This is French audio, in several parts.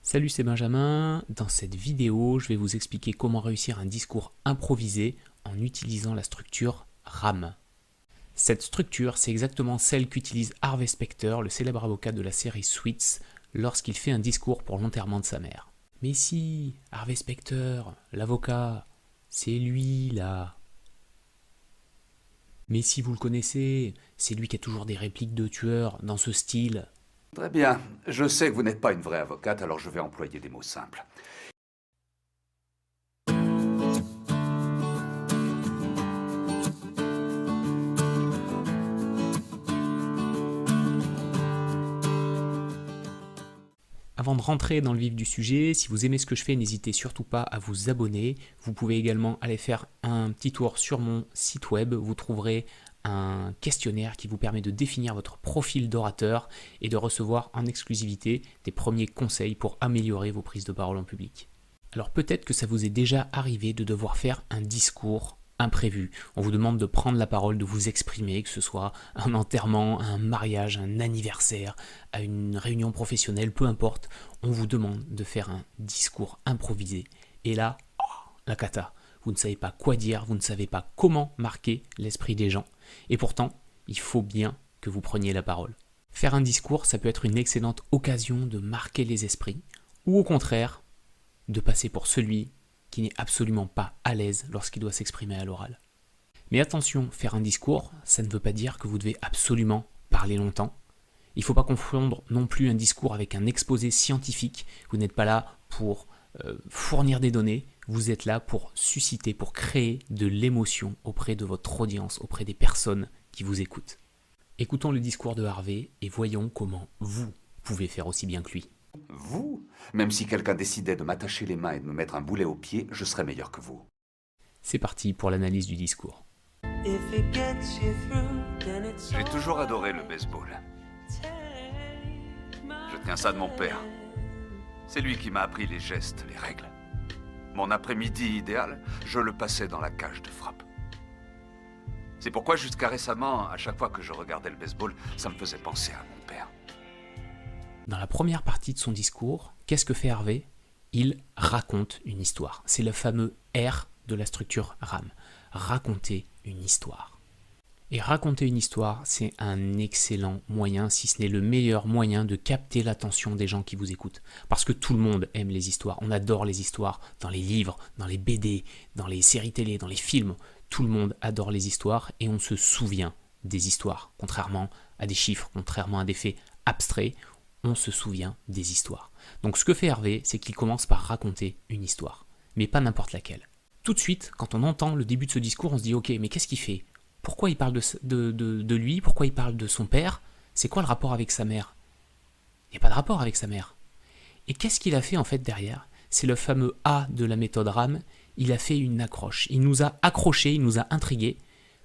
Salut, c'est Benjamin. Dans cette vidéo, je vais vous expliquer comment réussir un discours improvisé en utilisant la structure RAM. Cette structure, c'est exactement celle qu'utilise Harvey Specter, le célèbre avocat de la série Suits, lorsqu'il fait un discours pour l'enterrement de sa mère. Mais si, Harvey Specter, l'avocat, c'est lui là. Mais si vous le connaissez, c'est lui qui a toujours des répliques de tueur dans ce style. Très bien. Je sais que vous n'êtes pas une vraie avocate, alors je vais employer des mots simples. Avant de rentrer dans le vif du sujet, si vous aimez ce que je fais, n'hésitez surtout pas à vous abonner. Vous pouvez également aller faire un petit tour sur mon site web. Vous trouverez un questionnaire qui vous permet de définir votre profil d'orateur et de recevoir en exclusivité des premiers conseils pour améliorer vos prises de parole en public. Alors peut-être que ça vous est déjà arrivé de devoir faire un discours imprévu. On vous demande de prendre la parole, de vous exprimer, que ce soit un enterrement, un mariage, un anniversaire, à une réunion professionnelle, peu importe. On vous demande de faire un discours improvisé. Et là, la cata. Vous ne savez pas quoi dire, vous ne savez pas comment marquer l'esprit des gens. Et pourtant, il faut bien que vous preniez la parole. Faire un discours, ça peut être une excellente occasion de marquer les esprits, ou au contraire, de passer pour celui qui n'est absolument pas à l'aise lorsqu'il doit s'exprimer à l'oral. Mais attention, faire un discours, ça ne veut pas dire que vous devez absolument parler longtemps. Il ne faut pas confondre non plus un discours avec un exposé scientifique. Vous n'êtes pas là pour fournir des données, vous êtes là pour susciter, pour créer de l'émotion auprès de votre audience, auprès des personnes qui vous écoutent. Écoutons le discours de Harvey et voyons comment vous pouvez faire aussi bien que lui. Vous? Même si quelqu'un décidait de m'attacher les mains et de me mettre un boulet au pied, je serais meilleur que vous. C'est parti pour l'analyse du discours. J'ai toujours adoré le baseball. Je tiens ça de mon père. C'est lui qui m'a appris les gestes, les règles. Mon après-midi idéal, je le passais dans la cage de frappe. C'est pourquoi jusqu'à récemment, à chaque fois que je regardais le baseball, ça me faisait penser à mon père. Dans la première partie de son discours, qu'est-ce que fait Harvey? Il raconte une histoire. C'est le fameux R de la structure RAM. Raconter une histoire. Et raconter une histoire, c'est un excellent moyen, si ce n'est le meilleur moyen de capter l'attention des gens qui vous écoutent. Parce que tout le monde aime les histoires. On adore les histoires dans les livres, dans les BD, dans les séries télé, dans les films. Tout le monde adore les histoires et on se souvient des histoires. Contrairement à des chiffres, contrairement à des faits abstraits, on se souvient des histoires. Donc ce que fait Harvey, c'est qu'il commence par raconter une histoire, mais pas n'importe laquelle. Tout de suite, quand on entend le début de ce discours, on se dit « Ok, mais qu'est-ce qu'il fait? Pourquoi il parle de lui? Pourquoi il parle de son père? C'est quoi le rapport avec sa mère ?» Il n'y a pas de rapport avec sa mère. Et qu'est-ce qu'il a fait en fait derrière? C'est le fameux A de la méthode RAM. Il a fait une accroche. Il nous a accrochés, il nous a intrigués,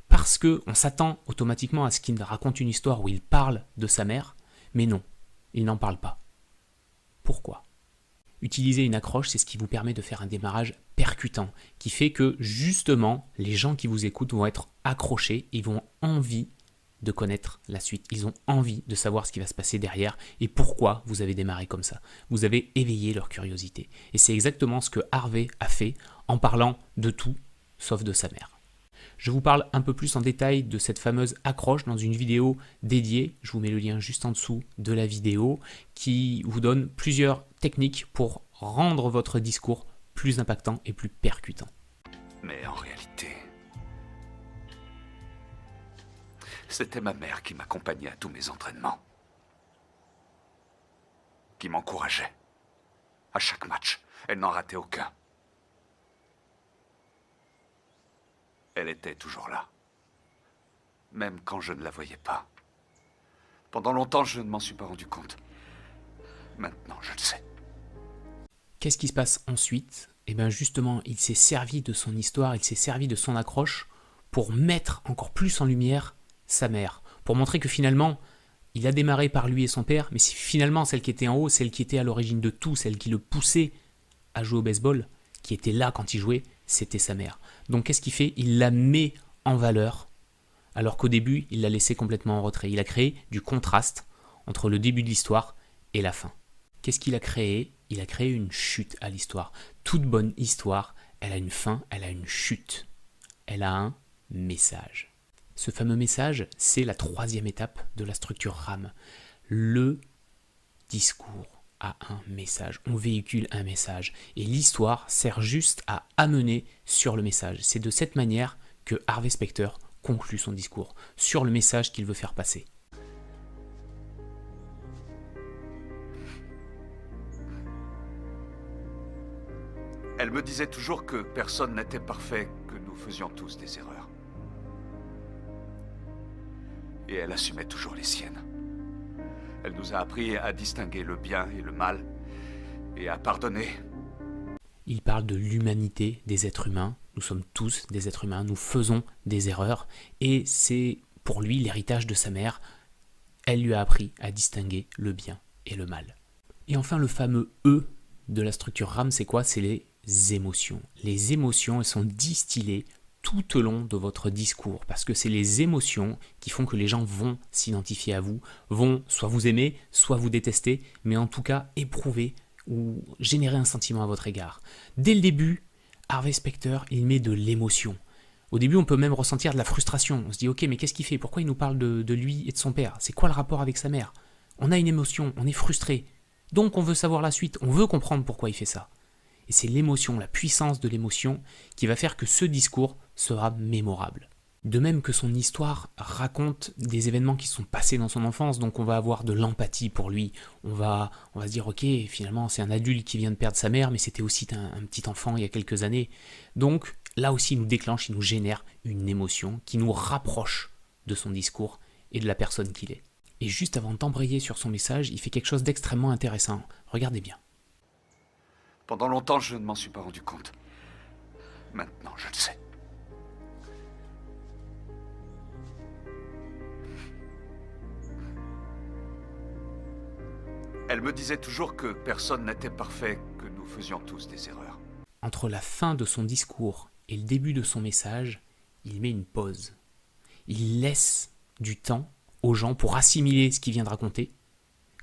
parce qu'on s'attend automatiquement à ce qu'il raconte une histoire où il parle de sa mère, mais non. Il n'en parle pas. Pourquoi? Utiliser une accroche, c'est ce qui vous permet de faire un démarrage percutant, qui fait que justement, les gens qui vous écoutent vont être accrochés, ils vont envie de connaître la suite. Ils ont envie de savoir ce qui va se passer derrière et pourquoi vous avez démarré comme ça. Vous avez éveillé leur curiosité. Et c'est exactement ce que Harvey a fait en parlant de tout, sauf de sa mère. Je vous parle un peu plus en détail de cette fameuse accroche dans une vidéo dédiée, je vous mets le lien juste en dessous de la vidéo, qui vous donne plusieurs techniques pour rendre votre discours plus impactant et plus percutant. Mais en réalité, c'était ma mère qui m'accompagnait à tous mes entraînements, qui m'encourageait. À chaque match, elle n'en ratait aucun. Elle était toujours là, même quand je ne la voyais pas. Pendant longtemps, je ne m'en suis pas rendu compte. Maintenant, je le sais. Qu'est-ce qui se passe ensuite? Eh bien justement, il s'est servi de son histoire, il s'est servi de son accroche pour mettre encore plus en lumière sa mère, pour montrer que finalement, il a démarré par lui et son père, mais c'est finalement celle qui était en haut, celle qui était à l'origine de tout, celle qui le poussait à jouer au baseball, qui était là quand il jouait, c'était sa mère. Donc qu'est-ce qu'il fait? Il la met en valeur, alors qu'au début, il l'a laissée complètement en retrait. Il a créé du contraste entre le début de l'histoire et la fin. Qu'est-ce qu'il a créé? il a créé une chute à l'histoire. Toute bonne histoire, elle a une fin, elle a une chute. Elle a un message. Ce fameux message, c'est la troisième étape de la structure RAM. Le discours a un message. On véhicule un message. Et l'histoire sert juste à amener sur le message. C'est de cette manière que Harvey Specter conclut son discours, sur le message qu'il veut faire passer. Elle me disait toujours que personne n'était parfait, que nous faisions tous des erreurs. Et elle assumait toujours les siennes. Elle nous a appris à distinguer le bien et le mal, et à pardonner. Il parle de l'humanité des êtres humains. Nous sommes tous des êtres humains, nous faisons des erreurs, et c'est pour lui l'héritage de sa mère. Elle lui a appris à distinguer le bien et le mal. Et enfin, le fameux E de la structure RAM, c'est quoi? C'est les émotions. Les émotions, elles sont distillées tout au long de votre discours, parce que c'est les émotions qui font que les gens vont s'identifier à vous, vont soit vous aimer, soit vous détester, mais en tout cas éprouver ou générer un sentiment à votre égard. Dès le début, Harvey Specter, il met de l'émotion. Au début, on peut même ressentir de la frustration. On se dit, ok, mais qu'est-ce qu'il fait? Pourquoi il nous parle de lui et de son père? C'est quoi le rapport avec sa mère? On a une émotion, on est frustré. Donc on veut savoir la suite, on veut comprendre pourquoi il fait ça. Et c'est l'émotion, la puissance de l'émotion qui va faire que ce discours sera mémorable. De même que son histoire raconte des événements qui sont passés dans son enfance, donc on va avoir de l'empathie pour lui. On va se dire, ok, finalement c'est un adulte qui vient de perdre sa mère, mais c'était aussi un petit enfant il y a quelques années. Donc là aussi il nous déclenche, il nous génère une émotion qui nous rapproche de son discours et de la personne qu'il est. Et juste avant d'embrayer sur son message, il fait quelque chose d'extrêmement intéressant. Regardez bien. Pendant longtemps, je ne m'en suis pas rendu compte. Maintenant, je le sais. Elle me disait toujours que personne n'était parfait, que nous faisions tous des erreurs. Entre la fin de son discours et le début de son message, il met une pause. Il laisse du temps aux gens pour assimiler ce qu'il vient de raconter.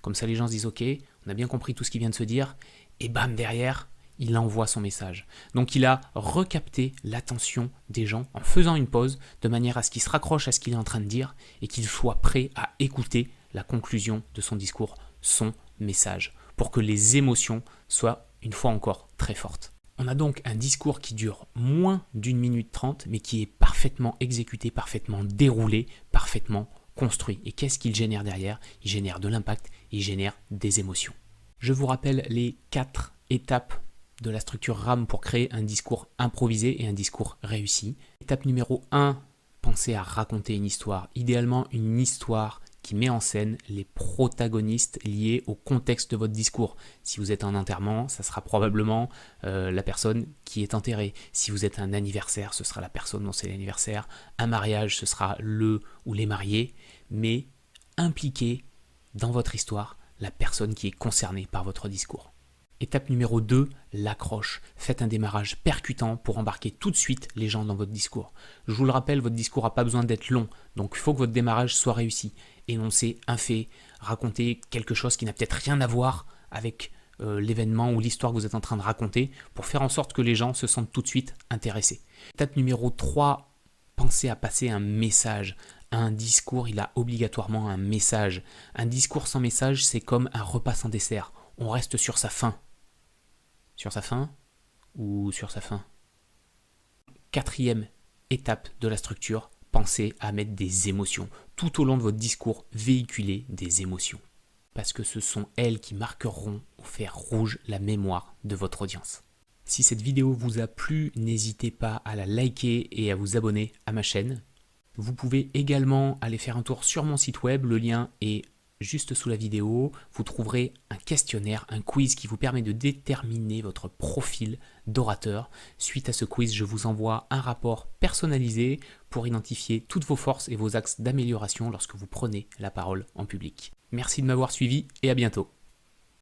Comme ça, les gens se disent « Ok, on a bien compris tout ce qu'il vient de se dire », et bam, derrière, il envoie son message. Donc il a recapté l'attention des gens en faisant une pause, de manière à ce qu'ils se raccrochent à ce qu'il est en train de dire et qu'ils soient prêts à écouter la conclusion de son discours, son message, pour que les émotions soient, une fois encore, très fortes. On a donc un discours qui dure moins d'1 minute 30, mais qui est parfaitement exécuté, parfaitement déroulé, parfaitement construit. Et qu'est-ce qu'il génère derrière? Il génère de l'impact, il génère des émotions. Je vous rappelle les 4 étapes de la structure RAM pour créer un discours improvisé et un discours réussi. Étape numéro 1, pensez à raconter une histoire. Idéalement, une histoire qui met en scène les protagonistes liés au contexte de votre discours. Si vous êtes un enterrement, ça sera probablement la personne qui est enterrée. Si vous êtes un anniversaire, ce sera la personne dont c'est l'anniversaire. Un mariage, ce sera le ou les mariés. Mais impliquez dans votre histoire la personne qui est concernée par votre discours. Étape numéro 2, l'accroche. Faites un démarrage percutant pour embarquer tout de suite les gens dans votre discours. Je vous le rappelle, votre discours n'a pas besoin d'être long, donc il faut que votre démarrage soit réussi. Énoncez un fait, racontez quelque chose qui n'a peut-être rien à voir avec l'événement ou l'histoire que vous êtes en train de raconter pour faire en sorte que les gens se sentent tout de suite intéressés. Étape numéro 3, pensez à passer un message. Un discours, il a obligatoirement un message. Un discours sans message, c'est comme un repas sans dessert. On reste sur sa faim. Sur sa faim ou sur sa faim? 4e étape de la structure, pensez à mettre des émotions. Tout au long de votre discours, véhiculez des émotions. Parce que ce sont elles qui marqueront au fer rouge la mémoire de votre audience. Si cette vidéo vous a plu, n'hésitez pas à la liker et à vous abonner à ma chaîne. Vous pouvez également aller faire un tour sur mon site web, le lien est juste sous la vidéo. Vous trouverez un questionnaire, un quiz qui vous permet de déterminer votre profil d'orateur. Suite à ce quiz, je vous envoie un rapport personnalisé pour identifier toutes vos forces et vos axes d'amélioration lorsque vous prenez la parole en public. Merci de m'avoir suivi et à bientôt.